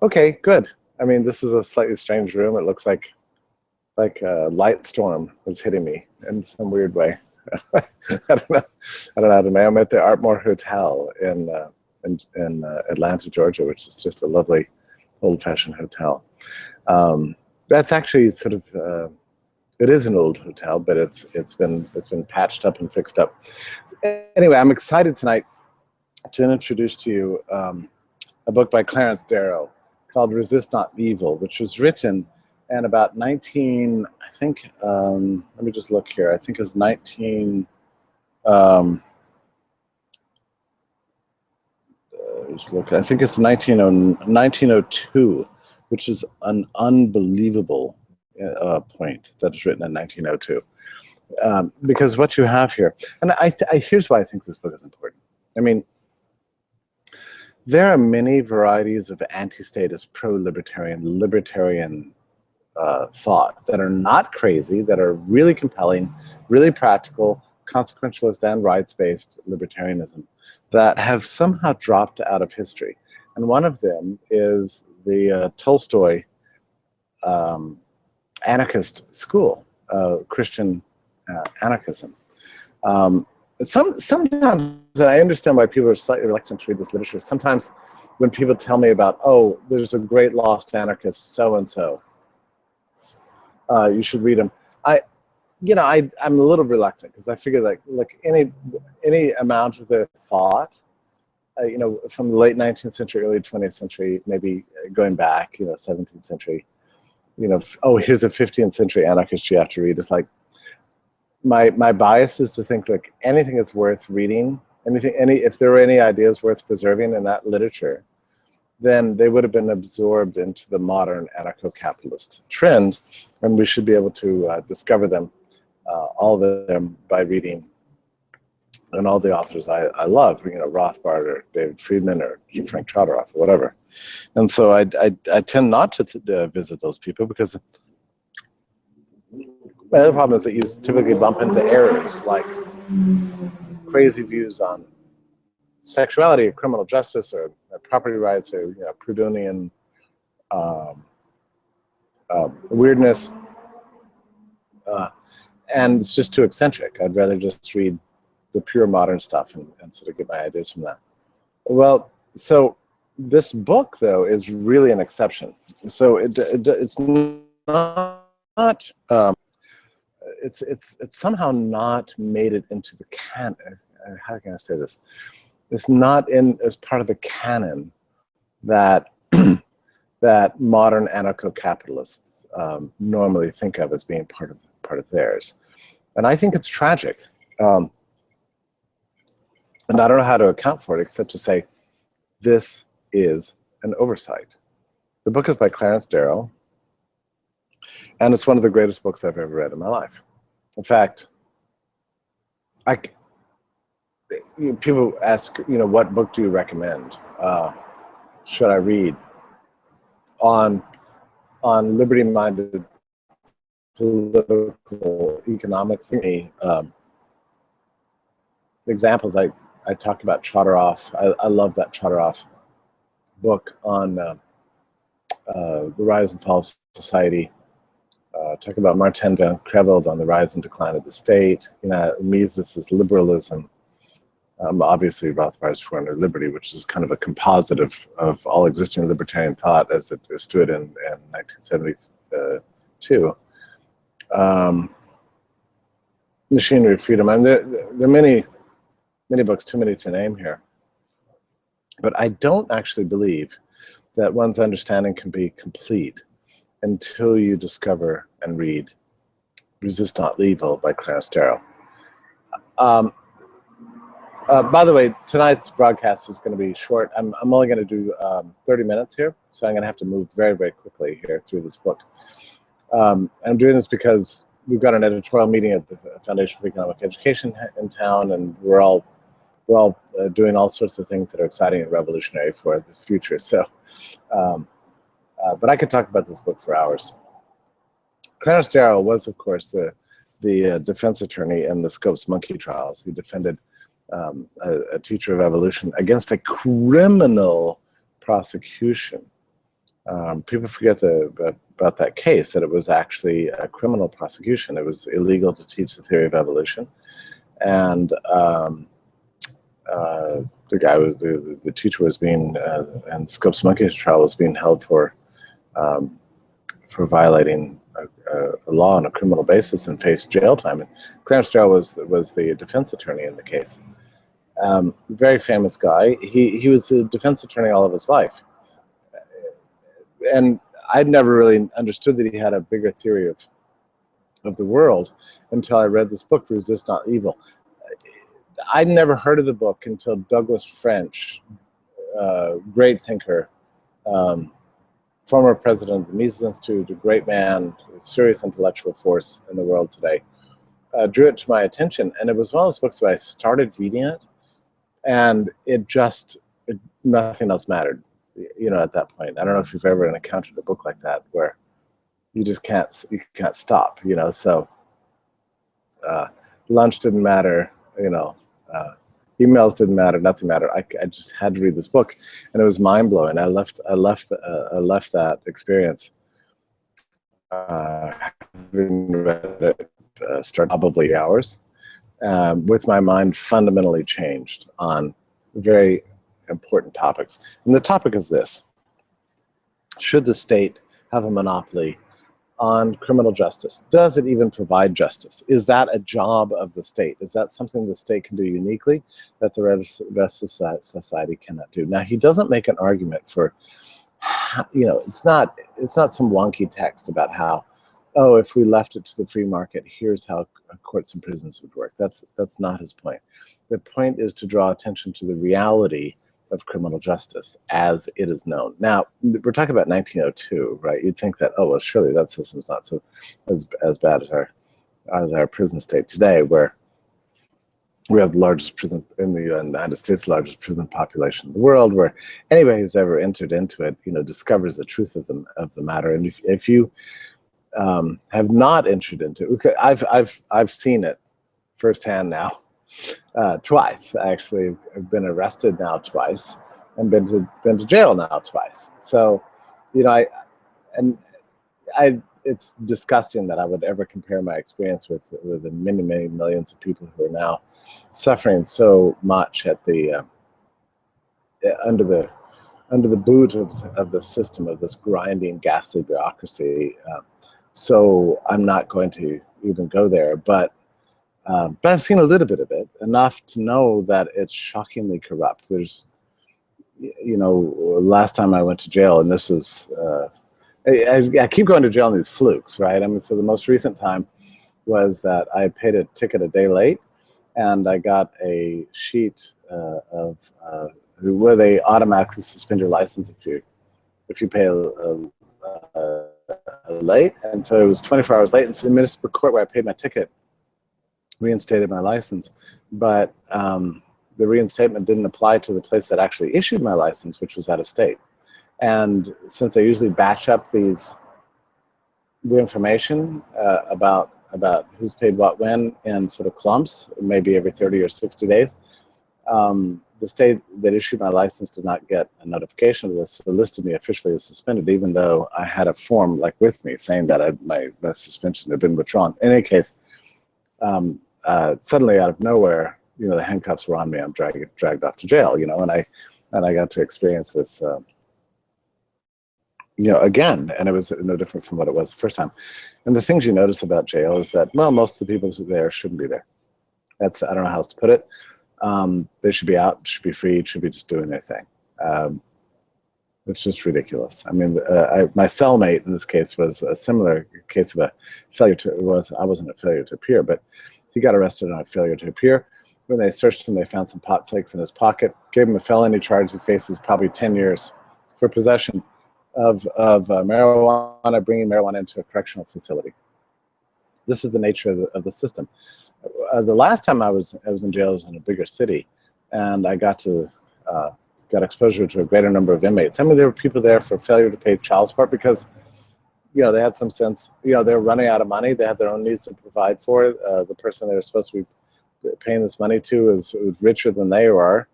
Okay, good. I mean, this is a slightly strange room. It looks like a light storm was hitting me in some weird way. I don't know. I don't know how to name. I'm at the Artmore Hotel in Atlanta, Georgia, which is just a lovely old-fashioned hotel. That's actually sort of it is an old hotel, but it's been patched up and fixed up. Anyway, I'm excited tonight to introduce to you a book by Clarence Darrow called "Resist Not Evil," which was written in about 19. I think. Let me just look here. I think it's 19. Just look. I think it's 1902, which is an unbelievable point that is written in 1902. Because what you have here, and here's why I think this book is important. I mean, there are many varieties of anti-statist, libertarian thought that are not crazy, that are really compelling, really practical, consequentialist and rights-based libertarianism that have somehow dropped out of history. And one of them is the Tolstoy anarchist school, Christian anarchism. Sometimes, and I understand why people are slightly reluctant to read this literature, sometimes when people tell me about, oh, there's a great lost anarchist, so-and-so, you should read him. I'm a little reluctant because I figure like any amount of their thought, from the late 19th century, early 20th century, maybe going back, 17th century, oh, here's a 15th century anarchist you have to read. It's like my bias is to think like anything that's worth reading, if there were any ideas worth preserving in that literature, then they would have been absorbed into the modern anarcho-capitalist trend, and we should be able to discover them, all of them, by reading, and all the authors I love, Rothbard or David Friedman or Frank Chodoroff or whatever. And so I tend not to visit those people because my other problem is that you typically bump into errors like crazy views on sexuality or criminal justice or property rights or Proudhonian weirdness, and it's just too eccentric. I'd rather just read the pure modern stuff and sort of get my ideas from that. Well, so this book though is really an exception. So it's not it's somehow not made it into the canon. How can I say this? It's not as part of the canon that that modern anarcho-capitalists normally think of as being part of theirs, and I think it's tragic. And I don't know how to account for it except to say this is an oversight. The book is by Clarence Darrow, and it's one of the greatest books I've ever read in my life. In fact, people ask, what book do you recommend? Should I read? On liberty-minded political economic thinking, examples, I talked about Chodoroff. I love that Chodoroff book on the rise and fall of society. Talk about Martin van Creveld on the rise and decline of the state. Mises' is liberalism. Obviously, Rothbard's Foreigner Liberty, which is kind of a composite of all existing libertarian thought as it stood in 1972. Machinery of Freedom. I mean, there are many books, too many to name here. But I don't actually believe that one's understanding can be complete until you discover and read Resist Not Evil by Clarence Darrow. By the way, tonight's broadcast is going to be short. I'm only going to do 30 minutes here, so I'm going to have to move very, very quickly here through this book. I'm doing this because we've got an editorial meeting at the Foundation for Economic Education in town, and we're all doing all sorts of things that are exciting and revolutionary for the future. So, but I could talk about this book for hours. Clarence Darrow was, of course, the defense attorney in the Scopes monkey trials. He defended a teacher of evolution against a criminal prosecution People forget about that case, that it was actually a criminal prosecution. It was illegal to teach the theory of evolution, and the guy was the teacher was being and Scope's monkey trial was being held for violating a law on a criminal basis and faced jail time. And Clarence Darrow was the defense attorney in the case. Very famous guy. He was a defense attorney all of his life, and I'd never really understood that he had a bigger theory of the world until I read this book, Resist Not Evil. I'd never heard of the book until Douglas French, great thinker, former president of the Mises Institute, a great man, a serious intellectual force in the world today, drew it to my attention. And it was one of those books where I started reading it, and nothing else mattered, at that point. I don't know if you've ever encountered a book like that where you just can't stop, so lunch didn't matter, emails didn't matter, nothing mattered. I just had to read this book, and it was mind-blowing. I left that experience having read it, start probably hours, with my mind fundamentally changed on very important topics. And the topic is this: should the state have a monopoly on criminal justice? Does it even provide justice? Is that a job of the state? Is that something the state can do uniquely that the rest of society cannot do? Now, he doesn't make an argument for, it's not some wonky text about how, oh, if we left it to the free market, here's how courts and prisons would work. That's not his point. The point is to draw attention to the reality of criminal justice as it is known. Now, we're talking about 1902, right? You'd think that, oh, well, surely that system's not so as bad as our prison state today, where we have the largest prison in the United States, the largest prison population in the world, where anybody who's ever entered into it, discovers the truth of the matter. And if you have not entered into it, I've seen it firsthand now. Twice, actually. I've been arrested now twice, and been to jail now twice. So, it's disgusting that I would ever compare my experience with the many, many millions of people who are now suffering so much at the under the boot of the system, of this grinding, ghastly bureaucracy. So I'm not going to even go there, but I've seen a little bit of it, enough to know that it's shockingly corrupt. There's, last time I went to jail, and this is, I keep going to jail on these flukes, right? I mean, so the most recent time was that I paid a ticket a day late, and I got a sheet where they automatically suspend your license if you pay late. And so it was 24 hours late, and so the municipal court where I paid my ticket reinstated my license, but the reinstatement didn't apply to the place that actually issued my license, which was out of state. And since they usually batch up the information about who's paid what when in sort of clumps, maybe every 30 or 60 days, the state that issued my license did not get a notification of this, so listed me officially as suspended, even though I had a form with me saying that my suspension had been withdrawn. In any case, suddenly out of nowhere, the handcuffs were on me. I'm dragged off to jail, and I got to experience this, again, and it was no different from what it was the first time. And the things you notice about jail is that, well, most of the people there shouldn't be there. I don't know how else to put it. They should be out, should be free, should be just doing their thing. It's just ridiculous. I mean, my cellmate in this case was a similar case of a failure to, I wasn't a failure to appear, but he got arrested on a failure to appear. When they searched him, they found some pot flakes in his pocket, gave him a felony charge. He faces probably 10 years for possession of marijuana, bringing marijuana into a correctional facility. This is the nature of the system. The last time I was in jail, I was in a bigger city, and I got exposure to a greater number of inmates. I mean, there were people there for failure to pay child support because, they had some sense, they were running out of money. They had their own needs to provide for. The person they were supposed to be paying this money to was richer than they were,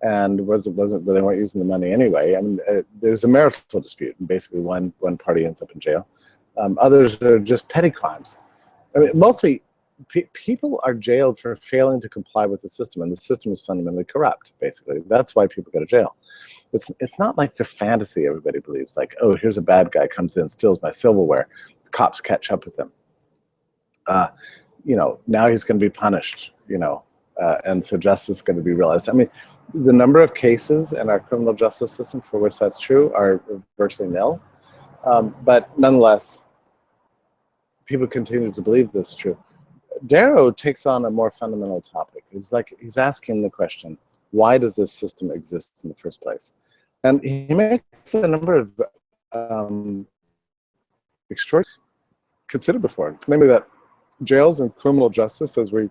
and they weren't using the money anyway. I mean, there's a marital dispute, and basically one party ends up in jail. Others are just petty crimes. I mean, mostly people are jailed for failing to comply with the system, and the system is fundamentally corrupt. Basically, that's why people go to jail. It's not like the fantasy everybody believes, like, oh, here's a bad guy comes in, steals my silverware, the cops catch up with him. Now he's going to be punished. And so justice is going to be realized. I mean, the number of cases in our criminal justice system for which that's true are virtually nil. But nonetheless, people continue to believe this is true. Darrow takes on a more fundamental topic. He's asking the question, why does this system exist in the first place? And he makes a number of extraordinary considered before, namely that jails and criminal justice, as we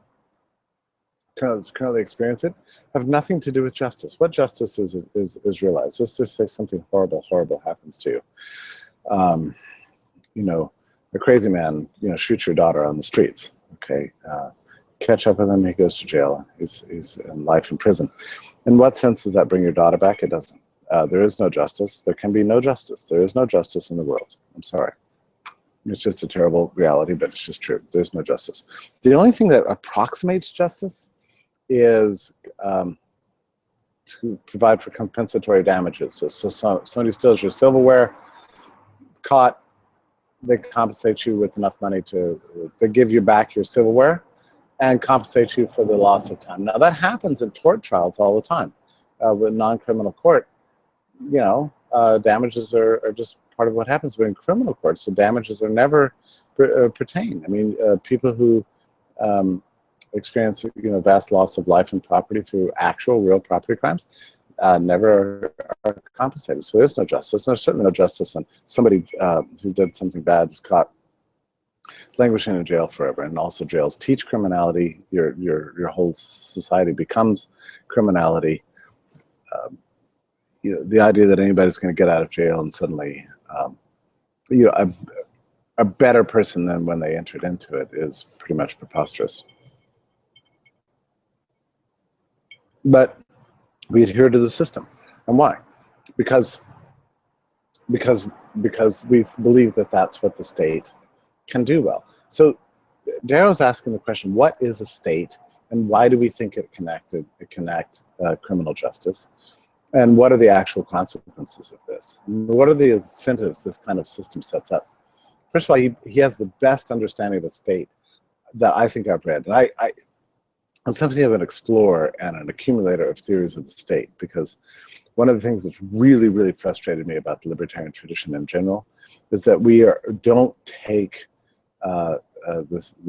currently experience it, have nothing to do with justice. What justice is realized. Let's just say something horrible happens to you. A crazy man, shoots your daughter on the streets. Okay, catch up with him. He goes to jail. He's in life in prison. In what sense does that bring your daughter back? It doesn't. There is no justice. There can be no justice. There is no justice in the world. I'm sorry. It's just a terrible reality, but it's just true. There's no justice. The only thing that approximates justice is to provide for compensatory damages. So somebody steals your silverware, caught, they compensate you with enough money they give you back your silverware and compensate you for the loss of time. Now that happens in tort trials all the time. With non-criminal court, damages are just part of what happens. But in criminal courts, the damages are never pertain. I mean, people who experience vast loss of life and property through actual real property crimes never are compensated. So there's no justice. There's certainly no justice on somebody who did something bad is caught languishing in jail forever. And also jails teach criminality. Your whole society becomes criminality. The idea that anybody's going to get out of jail and suddenly a better person than when they entered into it is pretty much preposterous. But we adhere to the system. And why? Because we believe that that's what the state can do well. So Darrow's asking the question, what is a state, and why do we think it connect criminal justice? And what are the actual consequences of this? What are the incentives this kind of system sets up? First of all, he has the best understanding of the state that I think I've read. And I'm something of an explorer and an accumulator of theories of the state, because one of the things that's really, really frustrated me about the libertarian tradition in general is that we don't take the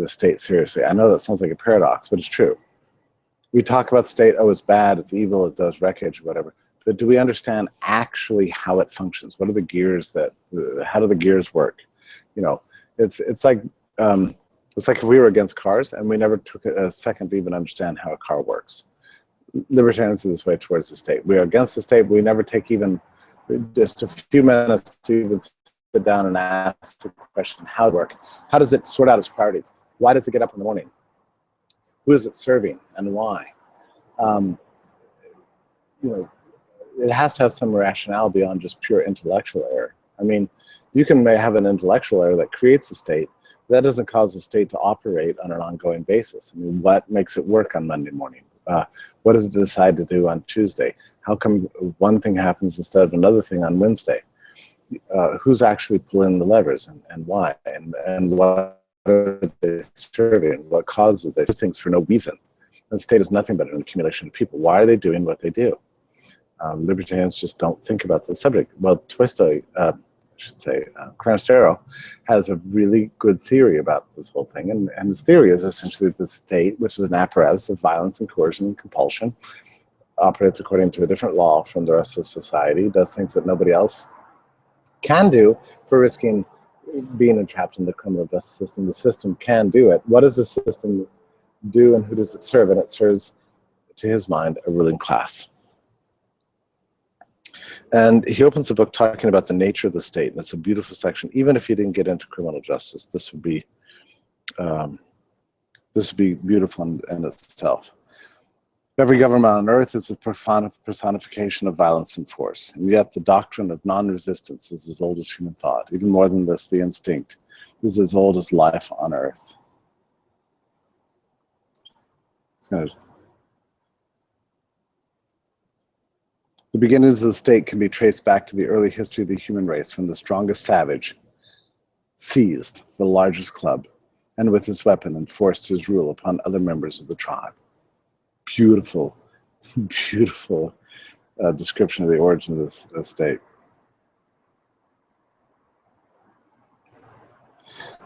state seriously. I know that sounds like a paradox, but it's true. We talk about state, oh, it's bad, it's evil, it does wreckage, or whatever. But do we understand actually how it functions? What are the gears how do the gears work? It's like if we were against cars and we never took a second to even understand how a car works. Libertarians are this way towards the state. We are against the state, but we never take even just a few minutes to even sit down and ask the question, how it works? How does it sort out its priorities? Why does it get up in the morning? Who is it serving and why? It has to have some rationale beyond just pure intellectual error. I mean, you may have an intellectual error that creates a state. That doesn't cause the state to operate on an ongoing basis. I mean, what makes it work on Monday morning? What does it decide to do on Tuesday? How come one thing happens instead of another thing on Wednesday? Who's actually pulling the levers and why? And what are they serving? What causes they do things for no reason? The state is nothing but an accumulation of people. Why are they doing what they do? Libertarians just don't think about the subject. Well, Clarence Darrow has a really good theory about this whole thing, and his theory is essentially the state, which is an apparatus of violence and coercion and compulsion, operates according to a different law from the rest of society, does things that nobody else can do for risking being entrapped in the criminal justice system. The system can do it. What does the system do, and who does it serve? And it serves, to his mind, a ruling class. And he opens the book talking about the nature of the state, and it's a beautiful section. Even if you didn't get into criminal justice, this would be beautiful in itself. Every government on earth is a personification of violence and force, and yet the doctrine of non-resistance is as old as human thought. Even more than this, the instinct is as old as life on earth. The beginnings of the state can be traced back to the early history of the human race, when the strongest savage seized the largest club and with his weapon enforced his rule upon other members of the tribe. Beautiful, beautiful description of the origin of this state.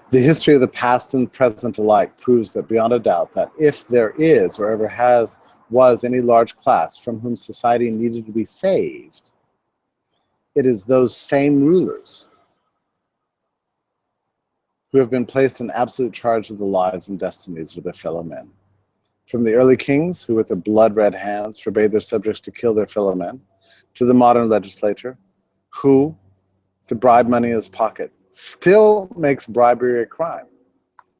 The history of the past and present alike proves that beyond a doubt that if there is or ever was any large class from whom society needed to be saved, it is those same rulers who have been placed in absolute charge of the lives and destinies of their fellow men. From the early kings, who with their blood-red hands forbade their subjects to kill their fellow men, to the modern legislator, who, with the bribe money in his pocket, still makes bribery a crime.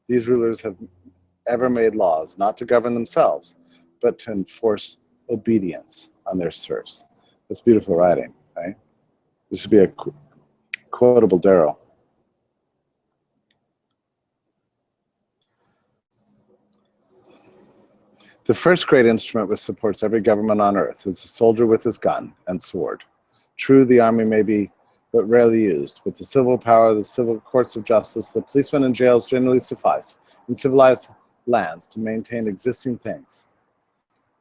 These rulers have ever made laws, not to govern themselves, but to enforce obedience on their serfs. That's beautiful writing, right? This should be a quotable Darrow. The first great instrument which supports every government on earth is the soldier with his gun and sword. True, the army may be but rarely used. With the civil power, the civil courts of justice, the policemen and jails generally suffice in civilized lands to maintain existing things.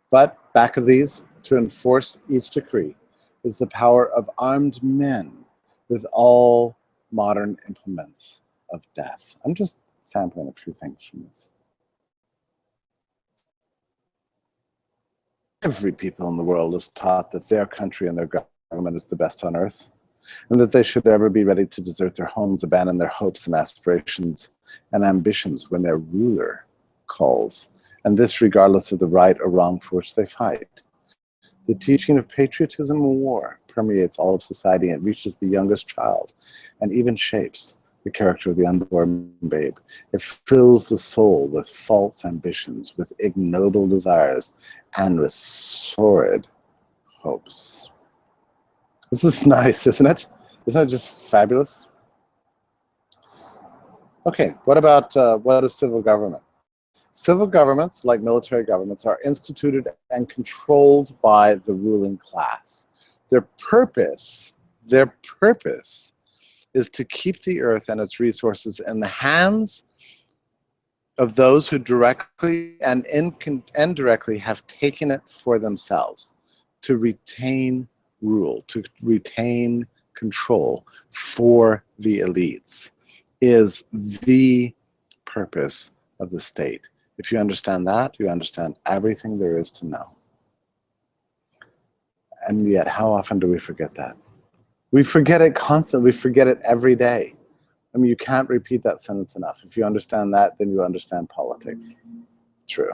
But back of these, to enforce each decree, is the power of armed men with all modern implements of death. I'm just sampling a few things from this. Every people in the world is taught that their country and their government is the best on earth, and that they should ever be ready to desert their homes, abandon their hopes and aspirations and ambitions when their ruler calls, and this regardless of the right or wrong for which they fight. The teaching of patriotism and war permeates all of society and reaches the youngest child, and even shapes the character of the unborn babe. It fills the soul with false ambitions, with ignoble desires, and with sordid hopes. This is nice, isn't it? Isn't it just fabulous? Okay, what about what is civil government? Civil governments, like military governments, are instituted and controlled by the ruling class. Their purpose is to keep the earth and its resources in the hands of those who directly and indirectly have taken it for themselves, to retain rule, to retain control for the elites, is the purpose of the state. If you understand that, you understand everything there is to know. And yet, how often do we forget that? We forget it constantly. We forget it every day. I mean, you can't repeat that sentence enough. If you understand that, then you understand politics. True.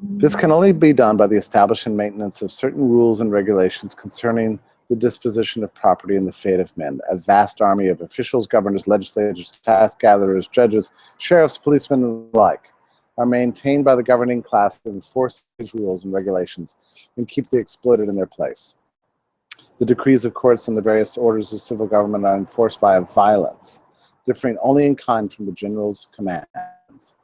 This can only be done by the establishment and maintenance of certain rules and regulations concerning the disposition of property and the fate of men. A vast army of officials, governors, legislators, tax gatherers, judges, sheriffs, policemen, and the like are maintained by the governing class to enforce these rules and regulations and keep the exploited in their place. The decrees of courts and the various orders of civil government are enforced by a violence, differing only in kind from the general's commands.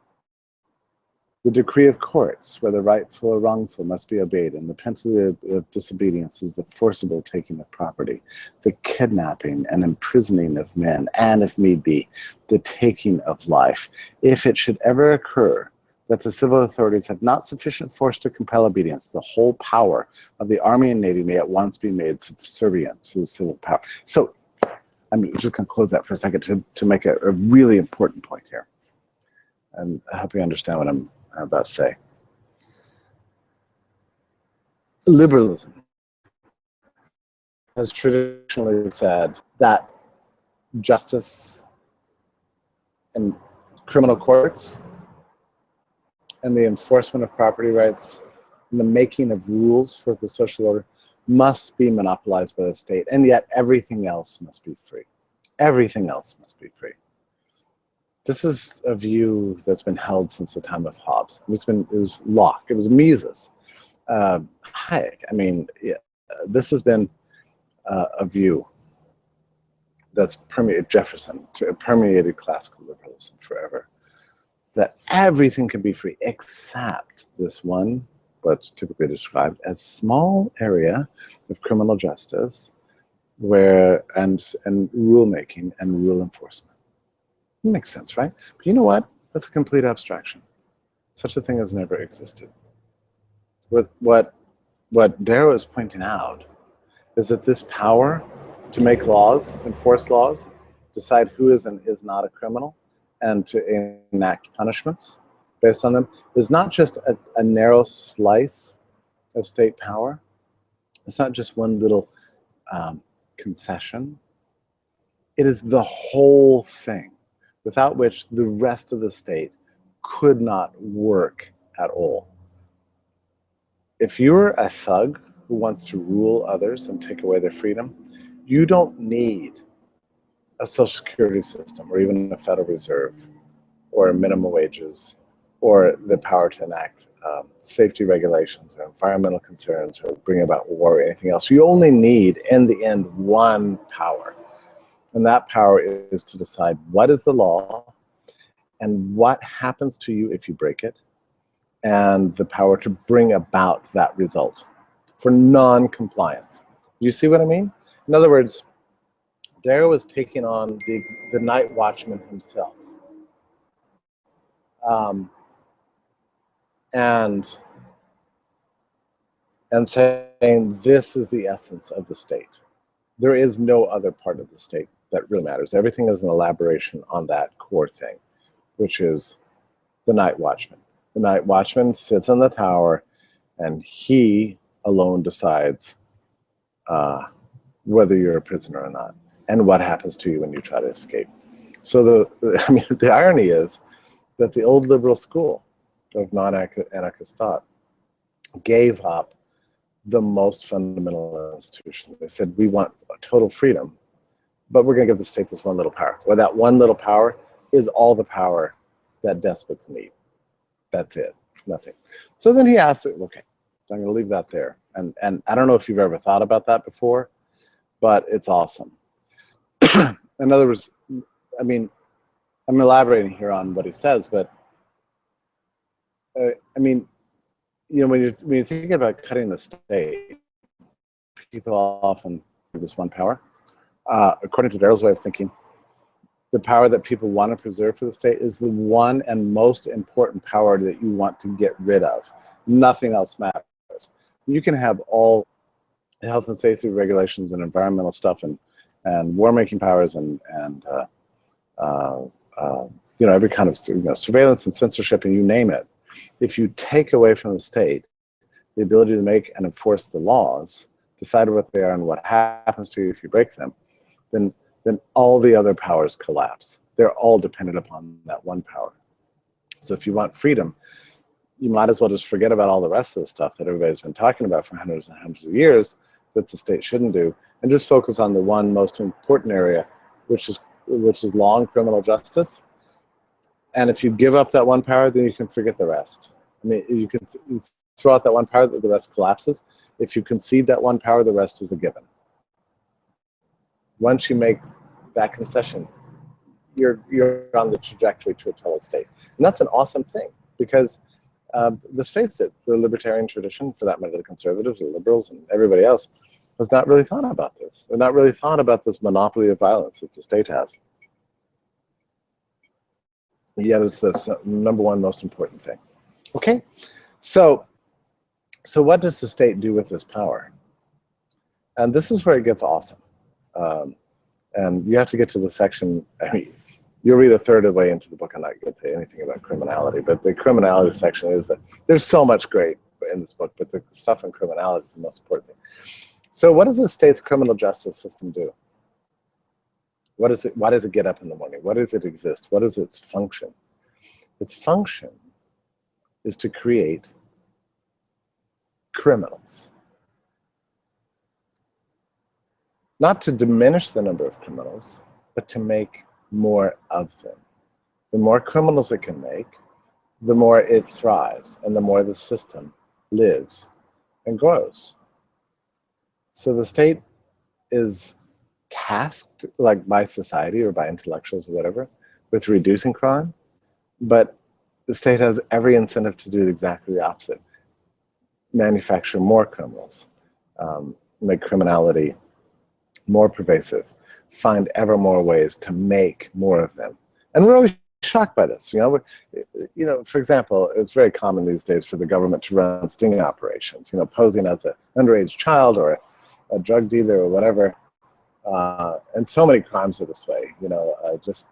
The decree of courts, whether rightful or wrongful, must be obeyed, and the penalty of disobedience is the forcible taking of property, the kidnapping and imprisoning of men, and, if need be, the taking of life. If it should ever occur that the civil authorities have not sufficient force to compel obedience, the whole power of the army and navy may at once be made subservient to the civil power. So I'm just going to close that for a second to make a really important point here. And I hope you understand what I'm about to say. Liberalism has traditionally said that justice and criminal courts and the enforcement of property rights and the making of rules for the social order must be monopolized by the state, and yet everything else must be free. Everything else must be free. this is a view that's been held since the time of Hobbes. It was Locke, it was Mises, Hayek. I mean, yeah, this has been a view that's permeated Jefferson, permeated classical liberalism forever, that everything can be free except this one, what's typically described as small area of criminal justice, where and rulemaking and rule enforcement. It makes sense, right? But you know what? That's a complete abstraction. Such a thing has never existed. What Darrow is pointing out is that this power to make laws, enforce laws, decide who is and is not a criminal, and to enact punishments based on them, is not just a narrow slice of state power. It's not just one little concession. It is the whole thing, without which the rest of the state could not work at all. If you're a thug who wants to rule others and take away their freedom, you don't need a social security system or even a Federal Reserve or minimum wages or the power to enact safety regulations or environmental concerns or bring about war or anything else. You only need, in the end, one power. And that power is to decide what is the law and what happens to you if you break it, and the power to bring about that result for non-compliance. You see what I mean? In other words, Darrow is taking on the night watchman himself. And saying this is the essence of the state. There is no other part of the state that really matters. Everything is an elaboration on that core thing, which is the night watchman. The night watchman sits in the tower, and he alone decides whether you're a prisoner or not, and what happens to you when you try to escape. So the irony is that the old liberal school of non-anarchist thought gave up the most fundamental institution. They said, we want total freedom, but we're going to give the state this one little power. Well, that one little power is all the power that despots need. That's it, nothing. So then he asked, okay, so I'm going to leave that there. And I don't know if you've ever thought about that before, but it's awesome. In other words, I mean, I'm elaborating here on what he says, but I mean, you know, when you're thinking about cutting the state, people often have this one power. According to Darrow's way of thinking, the power that people want to preserve for the state is the one and most important power that you want to get rid of. Nothing else matters. You can have all health and safety regulations and environmental stuff and war-making powers and you know, every kind of surveillance and censorship, and you name it. If you take away from the state the ability to make and enforce the laws, decide what they are and what happens to you if you break them, then all the other powers collapse. They're all dependent upon that one power. So if you want freedom, you might as well just forget about all the rest of the stuff that everybody's been talking about for hundreds and hundreds of years that the state shouldn't do, and just focus on the one most important area, which is law and criminal justice. And if you give up that one power, then you can forget the rest. I mean, you throw out that one power, the rest collapses. If you concede that one power, the rest is a given. Once you make that concession, you're on the trajectory to a total state. And that's an awesome thing, because let's face it, the libertarian tradition, for that matter, the conservatives, the liberals, and everybody else, has not really thought about this. They've not really thought about this monopoly of violence that the state has. Yet it's the number one most important thing. Okay, so what does the state do with this power? And this is where it gets awesome. And you have to get to the section, I mean, you'll read a third of the way into the book and not get to anything about criminality, but the criminality section is that there's so much great in this book, but the stuff in criminality is the most important thing. So what does the state's criminal justice system do? What is it? Why does it get up in the morning? What does it exist? What is its function? Its function is to create criminals. Not to diminish the number of criminals, but to make more of them. the more criminals it can make, the more it thrives, and the more the system lives and grows. So the state is tasked, like by society or by intellectuals or whatever, with reducing crime, but the state has every incentive to do exactly the opposite. Manufacture more criminals, make criminality more pervasive, find ever more ways to make more of them. And we're always shocked by this. You know, for example, it's very common these days for the government to run sting operations, posing as an underage child or a drug dealer or whatever. And so many crimes are this way, just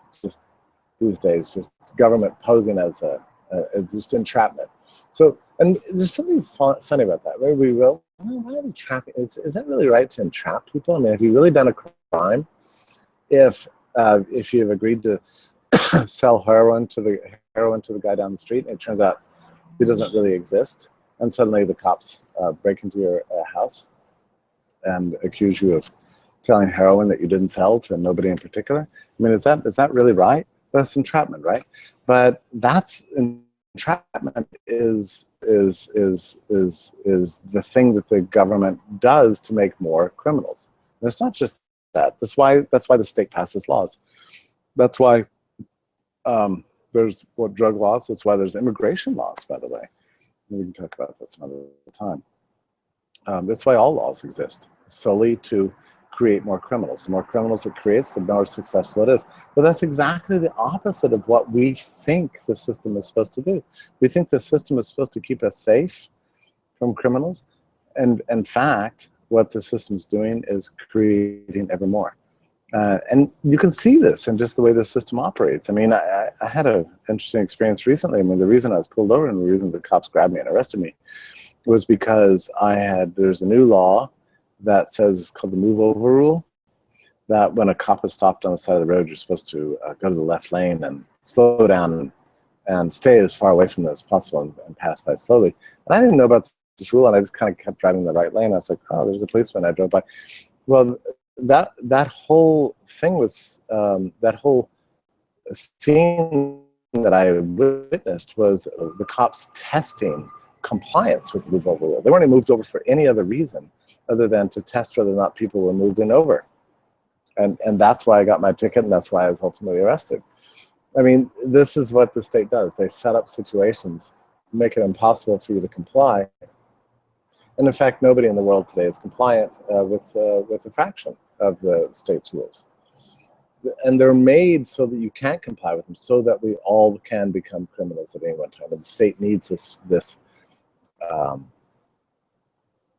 these days, just government posing as it's just entrapment. So, and there's something funny about that, right? We go, well, why are they trapping? Is that really right to entrap people? I mean, have you really done a crime if you've agreed to sell heroin to the guy down the street, and it turns out he doesn't really exist, and suddenly the cops break into your house and accuse you of selling heroin that you didn't sell to nobody in particular? I mean, is that really right? That's entrapment, right? But that's entrapment is the thing that the government does to make more criminals. And it's not just that. That's why the state passes laws. That's why there's drug laws. That's why there's immigration laws, by the way. We can talk about that some other time. That's why all laws exist, solely to create more criminals. The more criminals it creates, the more successful it is. But that's exactly the opposite of what we think the system is supposed to do. We think the system is supposed to keep us safe from criminals. And in fact, what the system is doing is creating ever more. And you can see this in just the way the system operates. I mean, I had an interesting experience recently. I mean, the reason I was pulled over and the reason the cops grabbed me and arrested me was because there's a new law that says, it's called the move over rule, that when a cop is stopped on the side of the road, you're supposed to go to the left lane and slow down and stay as far away from them as possible and pass by slowly. And I didn't know about this rule, and I just kind of kept driving the right lane. I was like, oh, there's a policeman. I drove by. Well, that whole thing was, that whole scene that I witnessed was the cops testing compliance with the move over rule. They weren't moved over for any other reason other than to test whether or not people were moving over. And that's why I got my ticket, and that's why I was ultimately arrested. I mean, this is what the state does. They set up situations, make it impossible for you to comply. And in fact, nobody in the world today is compliant with a fraction of the state's rules. And they're made so that you can't comply with them, so that we all can become criminals at any one time. And the state needs this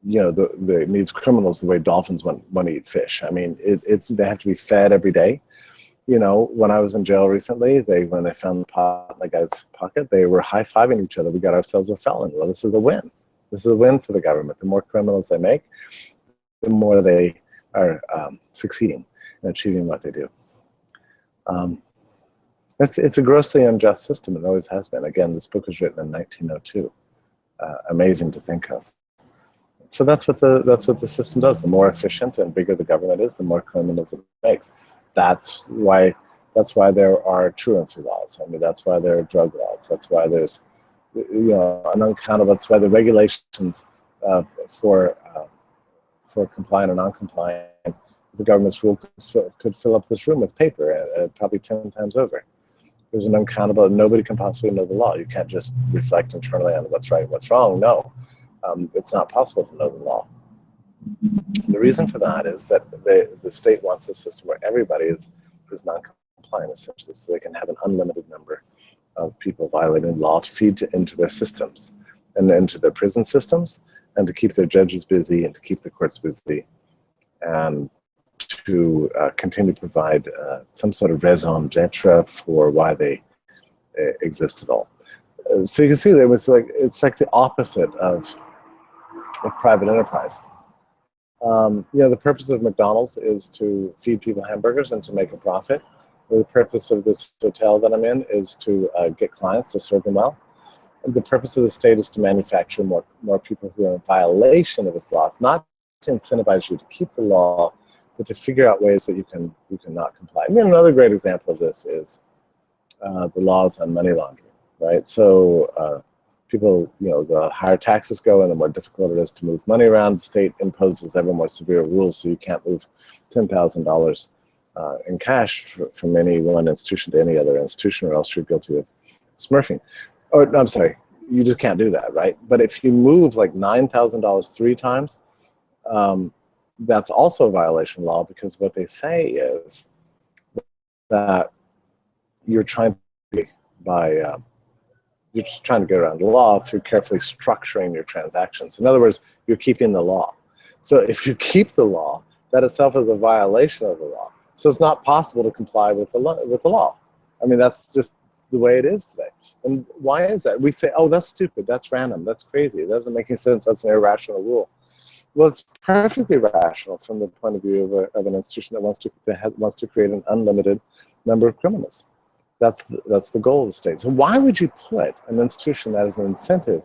it needs criminals the way dolphins want to eat fish. I mean, they have to be fed every day. When I was in jail recently, when they found the pot in the guy's pocket, they were high-fiving each other. We got ourselves a felon. Well, this is a win. This is a win for the government. The more criminals they make, the more they are succeeding in achieving what they do. It's a grossly unjust system. It always has been. Again, this book was written in 1902. Amazing to think of. So that's what the system does. The more efficient and bigger the government is, the more criminals it makes. That's why there are truancy laws. I mean, that's why there are drug laws. That's why there's an uncountable. That's why the regulations for compliant and non-compliant, the government's rule could fill up this room with paper, probably 10 times over. There's an uncountable. Nobody can possibly know the law. You can't just reflect internally on what's right and what's wrong. No. It's not possible to know the law. The reason for that is that the state wants a system where everybody is non-compliant, essentially, so they can have an unlimited number of people violating the law to feed into their systems and into their prison systems, and to keep their judges busy and to keep the courts busy, and to continue to provide some sort of raison d'etre for why they exist at all. So you can see that it's like the opposite of private enterprise. The purpose of McDonald's is to feed people hamburgers and to make a profit. The purpose of this hotel that I'm in is to get clients, to serve them well. And the purpose of the state is to manufacture more people who are in violation of its laws, not to incentivize you to keep the law, but to figure out ways that you can not comply. I mean, another great example of this is the laws on money laundering, right? So people, the higher taxes go and the more difficult it is to move money around. The state imposes ever more severe rules, so you can't move $10,000 in cash from any one institution to any other institution, or else you're guilty of smurfing. Or, no, I'm sorry, you just can't do that, right? But if you move like $9,000 3 times, that's also a violation of law, because what they say is that you're trying to you're just trying to get around the law through carefully structuring your transactions. In other words, you're keeping the law. So if you keep the law, that itself is a violation of the law. So it's not possible to comply with the law. I mean, that's just the way it is today. And why is that? We say, oh, that's stupid, that's random, that's crazy, it doesn't make any sense, that's an irrational rule. Well, it's perfectly rational from the point of view of an institution that wants to create an unlimited number of criminals. That's the goal of the state. So why would you put an institution that is an incentive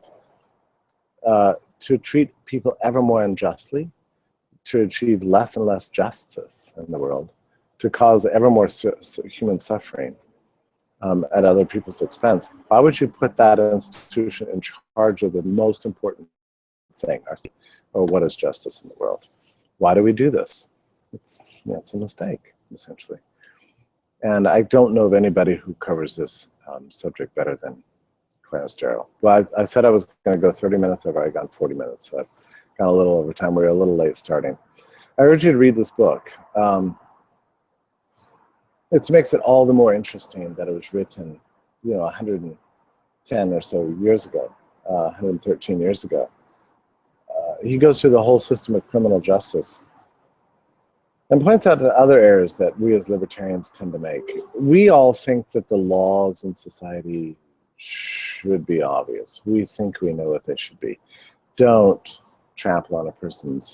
to treat people ever more unjustly, to achieve less and less justice in the world, to cause ever more human suffering at other people's expense? Why would you put that institution in charge of the most important thing, or what is justice in the world? Why do we do this? It's a mistake, essentially. And I don't know of anybody who covers this subject better than Clarence Darrow. Well, I said I was going to go 30 minutes. I've already gone 40 minutes, so I've gone a little over time. We're a little late starting. I urge you to read this book. It makes it all the more interesting that it was written, 110 or so years ago, 113 years ago. He goes through the whole system of criminal justice and points out other errors that we as libertarians tend to make. We all think that the laws in society should be obvious. We think we know what they should be. Don't trample on a person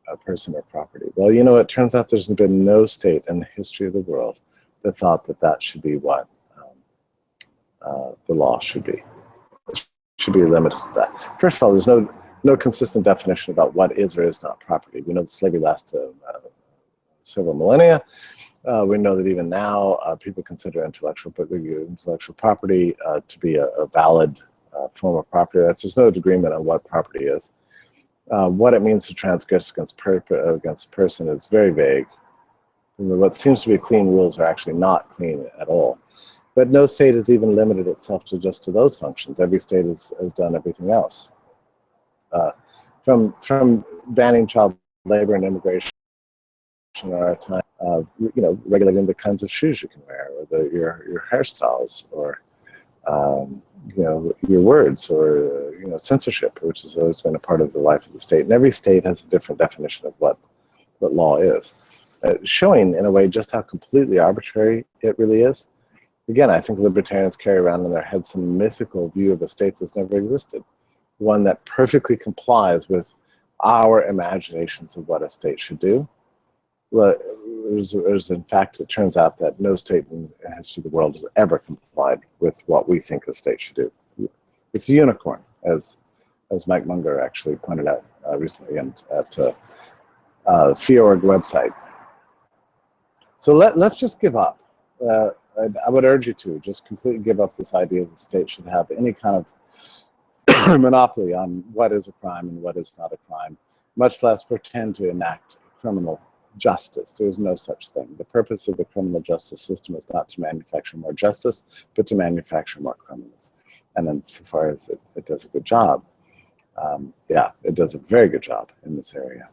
or property. Well, it turns out there's been no state in the history of the world that thought that should be what the law should be. It should be limited to that. First of all, there's no consistent definition about what is or is not property. We know that slavery lasted several millennia. We know that even now people consider intellectual property to be a valid form of property. There's no agreement on what property is. What it means to transgress against a person is very vague. What seems to be clean rules are actually not clean at all. But no state has even limited itself to those functions. Every state has done everything else. From banning child labor and immigration in our time, regulating the kinds of shoes you can wear, or your hairstyles, or your words, or censorship, which has always been a part of the life of the state. And every state has a different definition of what law is, showing in a way just how completely arbitrary it really is. Again, I think libertarians carry around in their heads some mythical view of a state that's never existed, one that perfectly complies with our imaginations of what a state should do. Well, in fact, it turns out that no state in the history of the world has ever complied with what we think a state should do. It's a unicorn, as Mike Munger actually pointed out recently at the FIORG website. So let's just give up. I would urge you to just completely give up this idea that the state should have any kind of monopoly on what is a crime and what is not a crime, much less pretend to enact criminal justice. There is no such thing. The purpose of the criminal justice system is not to manufacture more justice, but to manufacture more criminals. And then so far as it does a good job, it does a very good job in this area.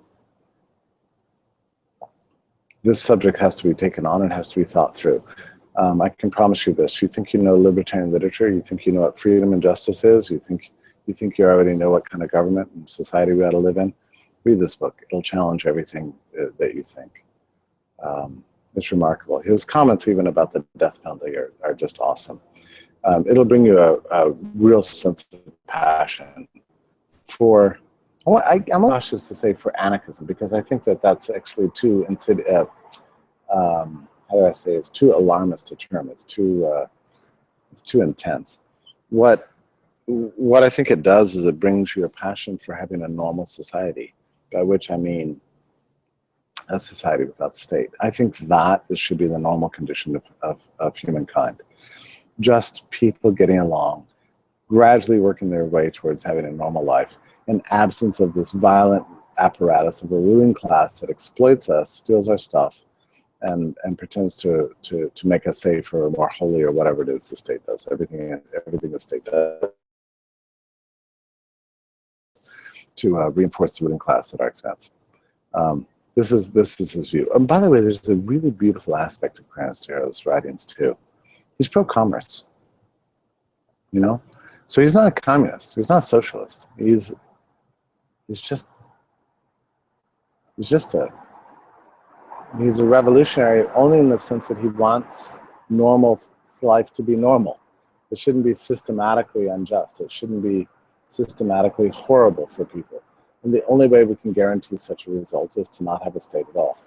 This subject has to be taken on and has to be thought through. I can promise you this: you think you know libertarian literature, you think you know what freedom and justice is, you think you already know what kind of government and society we ought to live in. Read this book. It'll challenge everything that you think. It's remarkable. His comments even about the death penalty are just awesome. It'll bring you a real sense of passion for, I'm cautious to say for anarchism, because I think that's actually too insidious. How do I say? It's too alarmist a term. It's too intense. What I think it does is it brings you a passion for having a normal society, by which I mean a society without state. I think that should be the normal condition of humankind. just people getting along, gradually working their way towards having a normal life, in absence of this violent apparatus of a ruling class that exploits us, steals our stuff, and pretends to make us safer or more holy or whatever it is the state does. Everything the state does to reinforce the ruling class at our expense. This is his view. And by the way, there's a really beautiful aspect of Cranesterio's writings too. He's pro-commerce, you know? So he's not a communist, he's not a socialist. He's a revolutionary only in the sense that he wants normal life to be normal. It shouldn't be systematically unjust. It shouldn't be systematically horrible for people. And the only way we can guarantee such a result is to not have a state at all.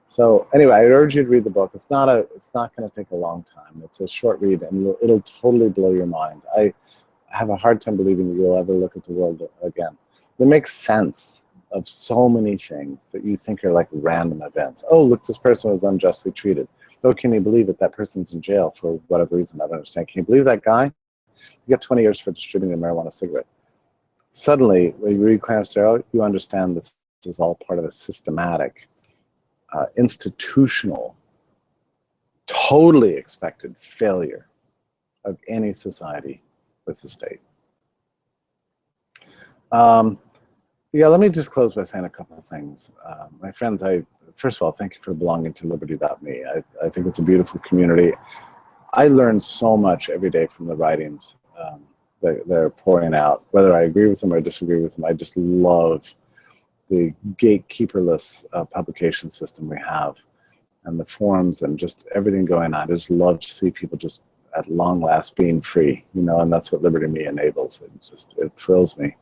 So anyway, I urge you to read the book. It's not going to take a long time. It's a short read, and it'll totally blow your mind. I have a hard time believing that you'll ever look at the world again. It makes sense of so many things that you think are like random events. Oh, look, this person was unjustly treated. Oh, can you believe it? That person's in jail for whatever reason. I don't understand. Can you believe that guy? You get 20 years for distributing a marijuana cigarette. Suddenly, when you read Cranesterio, you understand that this is all part of a systematic, institutional, totally expected failure of any society with the state. Yeah, let me just close by saying a couple of things. My friends, first of all, thank you for belonging to Liberty.me. I think it's a beautiful community. I learn so much every day from the writings that they're pouring out. Whether I agree with them or disagree with them, I just love the gatekeeperless publication system we have, and the forums and just everything going on. I just love to see people just at long last being free, you know, and that's what Liberty.me enables. It thrills me.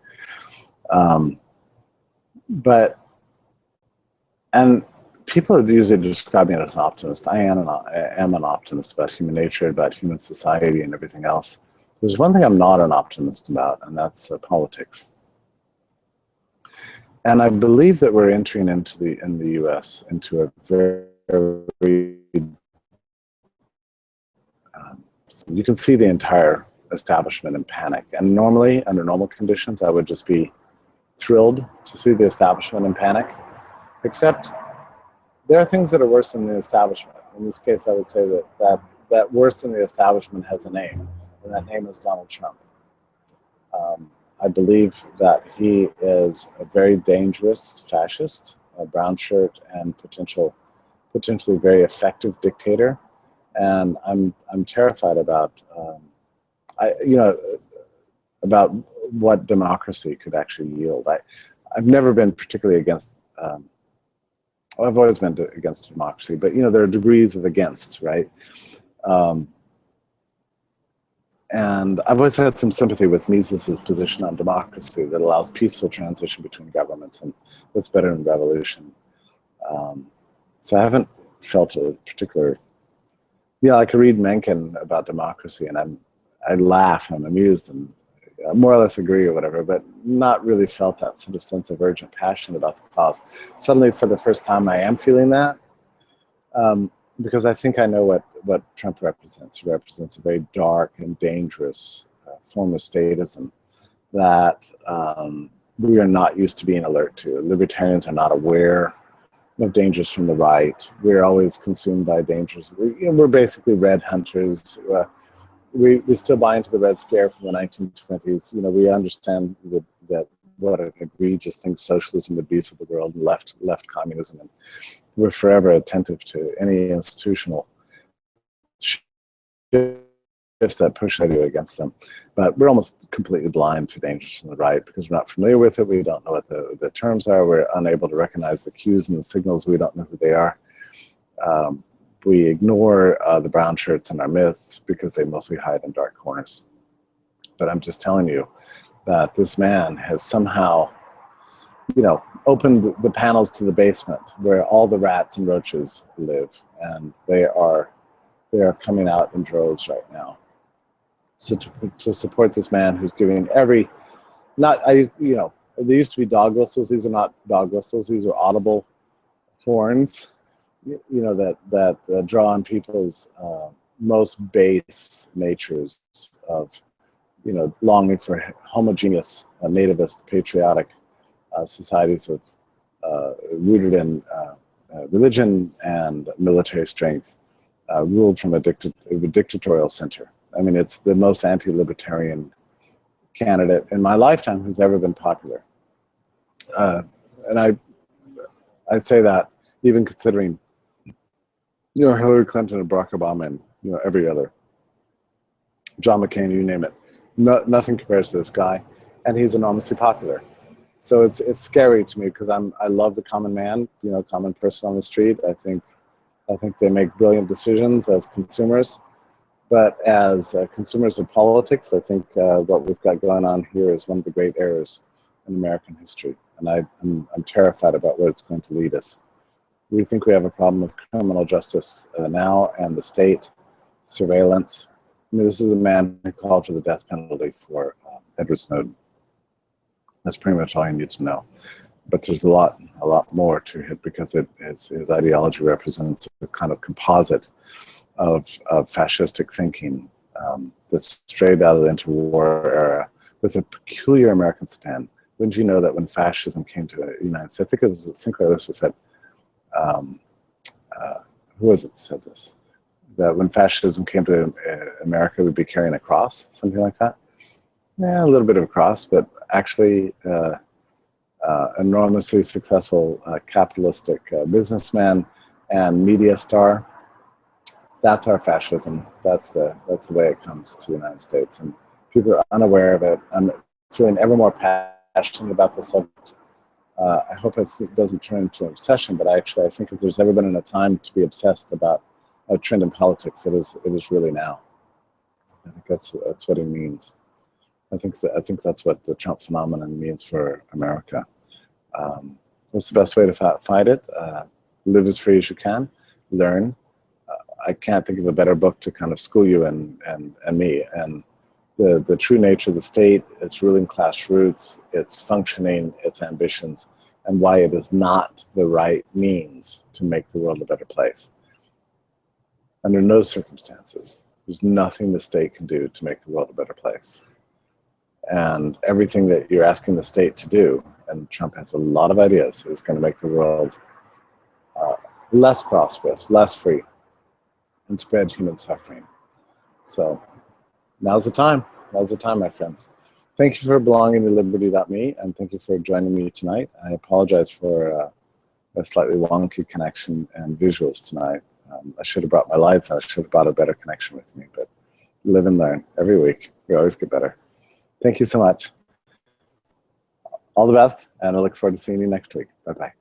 And people usually describe me as an optimist. I am an optimist about human nature, about human society and everything else. There's one thing I'm not an optimist about, and that's politics. And I believe that we're entering in the U.S. into a very you can see the entire establishment in panic. And normally, under normal conditions, I would just be thrilled to see the establishment in panic. Except there are things that are worse than the establishment. In this case, I would say that worse than the establishment has a name, and that name is Donald Trump. I believe that he is a very dangerous fascist, a brown shirt, and potentially very effective dictator. And I'm terrified about about what democracy could actually yield. I've never been particularly against. I've always been against democracy, but you know there are degrees of against, right? And I've always had some sympathy with Mises's position on democracy that allows peaceful transition between governments, and that's better than revolution. So I haven't felt a particular. Yeah, I could read Mencken about democracy, and I laugh, I'm amused, and more or less agree or whatever, but not really felt that sort of sense of urgent passion about the cause. Suddenly, for the first time, I am feeling that, because I think I know what Trump represents. He represents a very dark and dangerous form of statism that we are not used to being alert to. Libertarians are not aware of dangers from the right. We're always consumed by dangers. We're basically red hunters. We still buy into the Red Scare from the 1920s. You know, we understand that what an egregious thing socialism would be for the world, and left communism, and we're forever attentive to any institutional shifts that push idea against them. But we're almost completely blind to dangers from the right because we're not familiar with it. We don't know what the terms are. We're unable to recognize the cues and the signals. We don't know who they are. We ignore the brown shirts in our midst because they mostly hide in dark corners. But I'm just telling you that this man has somehow, you know, opened the panels to the basement where all the rats and roaches live, and they are coming out in droves right now. So to support this man who's giving there used to be dog whistles. These are not dog whistles. These are audible horns, you know, that draw on people's most base natures of, longing for homogeneous, nativist, patriotic societies of rooted in religion and military strength, ruled from a dictatorial center. I mean, it's the most anti-libertarian candidate in my lifetime who's ever been popular. And I say that even considering, Hillary Clinton and Barack Obama and, every other, John McCain, you name it. Nothing compares to this guy, and he's enormously popular. So it's scary to me because I love the common man, common person on the street. I think they make brilliant decisions as consumers, but as consumers of politics, I think what we've got going on here is one of the great errors in American history, and I'm terrified about where it's going to lead us. We think we have a problem with criminal justice now and the state, surveillance. I mean, this is a man who called for the death penalty for Edward Snowden. That's pretty much all you need to know. But there's a lot more to it because his ideology represents a kind of composite of fascistic thinking that's straight out of the interwar era with a peculiar American spin. Wouldn't you know that when fascism came to the United States, I think it was Sinclair Lewis who said, who was it that said this? That when fascism came to America, we'd be carrying a cross, something like that. Yeah, a little bit of a cross, but actually enormously successful capitalistic businessman and media star. That's our fascism. That's the way it comes to the United States, and people are unaware of it. I'm feeling ever more passionate about the subject. I hope it doesn't turn into an obsession, but I think if there's ever been a time to be obsessed about a trend in politics, it is really now. I think that's what it means. I think that's what the Trump phenomenon means for America. What's the best way to fight it? Live as free as you can. Learn. I can't think of a better book to kind of school you and me. And the true nature of the state, its ruling class roots, its functioning, its ambitions, and why it is not the right means to make the world a better place. Under no circumstances, there's nothing the state can do to make the world a better place. And everything that you're asking the state to do, and Trump has a lot of ideas, is going to make the world less prosperous, less free, and spread human suffering. So now's the time. Now's the time, my friends. Thank you for belonging to Liberty.me, and thank you for joining me tonight. I apologize for a slightly wonky connection and visuals tonight. I should have brought my lights, and I should have brought a better connection with me, but live and learn every week. We always get better. Thank you so much. All the best, and I look forward to seeing you next week. Bye-bye.